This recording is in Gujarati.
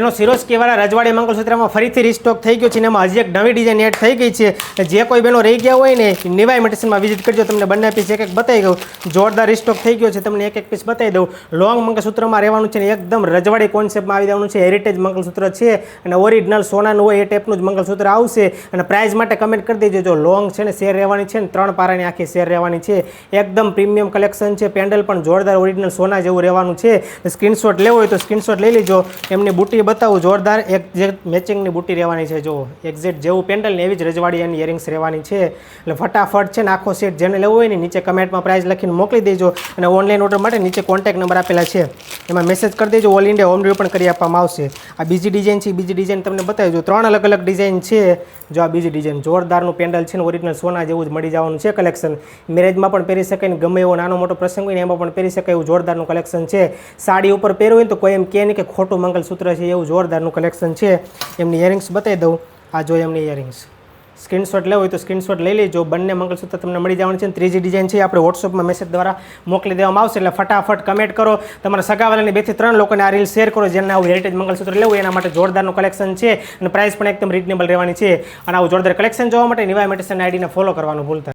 એનો સિરોસ્કીવાળા રજવાડી મંગલસૂત્રમાં ફરીથી રીસ્ટોક થઈ ગયો છે અને એમાં હજી એક નવી ડિઝાઇન એડ થઈ ગઈ છે. જે કોઈ બહેનો રહી ગયા હોય ને નિવા ઇમિટેશનમાં વિઝિટ કરજો, તમને બંને પીસ એક એક બતાવી દઉં. જોરદાર રીસ્ટોક થઈ ગયો છે, તમને એક એક પીસ બતાવી દઉં. લોંગ મંગલસૂત્રમાં રહેવાનું છે ને એકદમ રજવાડી કોન્સેપ્ટમાં આવી જવાનું છે. હેરિટેજ મંગલસૂત્ર છે અને ઓરિજિનલ સોનાનું હોય એ ટાઈપનું જ મંગલસૂત્ર આવશે. અને પ્રાઇસ માટે કમેન્ટ કરી દેજો. જો લોંગ છે ને શેર રહેવાની છે ને 3 પારાની આખી શેર રહેવાની છે. એકદમ પ્રીમિયમ કલેક્શન છે. પેન્ડલ પણ જોરદાર ઓરિજિનલ સોના જેવું રહેવાનું છે. સ્ક્રીનશોટ લેવો હોય તો સ્ક્રીનશોટ લઈ લેજો. એમની બુટી બતાવું, જોરદાર એક્ઝેક્ટ મેચિંગની બુટી રહેવાની છે. જો એક્ઝેક્ટ જેવું પેન્ડલ ને એવી જ રજવાડી એની ઇયરિંગ્સ રહેવાની છે. એટલે ફટાફટ છે ને આખો સેટ જેને લેવો હોય ને નીચે કમેન્ટમાં પ્રાઇસ લખીને મોકલી દેજો. અને ઓનલાઈન ઓર્ડર માટે નીચે કોન્ટેક્ટ નંબર આપેલા છે, એમાં મેસેજ કરી દેજો. ઓલ ઇન્ડિયા હોમ ડિલિવરી પણ કરી આપવામાં આવશે. આ બીજી ડિઝાઇન છે, બીજી ડિઝાઇન તમને બતાવી દો. 3 અલગ અલગ ડિઝાઇન છે. જો આ બીજી ડિઝાઇન જોરદારનું પેન્ડલ છે ને ઓરિજિનલ સોના જેવું જ મળી જવાનું છે કલેક્શન. મેરેજમાં પણ પહેરી શકાય ને ગમે એવો નાનો મોટો પ્રસંગ હોય ને એમાં પણ પહેરી શકાય એવું જોરદારનું કલેક્શન છે. સાડી ઉપર પહેરવું હોય ને તો કોઈ એમ કહે નહીં કે ખોટું મંગલસૂત્ર છે, એવું જોરદારનું કલેક્શન છે. એમની ઇયરિંગ્સ બતાવી દઉં. આ જો એમની ઇયરિંગ્સ, સ્ક્રીનશોટ લેવો હોય તો સ્ક્રીનશોટ લઈ લેજો. બંને મંગલસૂત્ર તમને મળી જવાનું છે. ત્રીજી ડિઝાઇન છે આપણે વોટ્સઅપમાં મેસેજ દ્વારા મોકલી દેવામાં આવશે. એટલે ફટાફટ કમેન્ટ કરો. તમારા સગાવાલાની 2 થી 3 લોકોને આ રીલ શેર કરો જેને આવું હેરિટેજ મંગલસૂત્ર લેવું એના માટે જોરદારનું કલેક્શન છે. અને પ્રાઇસ પણ એકદમ રિઝનેબલ રહેવાની છે. અને આવું જોરદાર કલેક્શન જોવા માટે નિવા ઇમિટેશન આઈડીને ફોલો કરવાનું ભૂલતા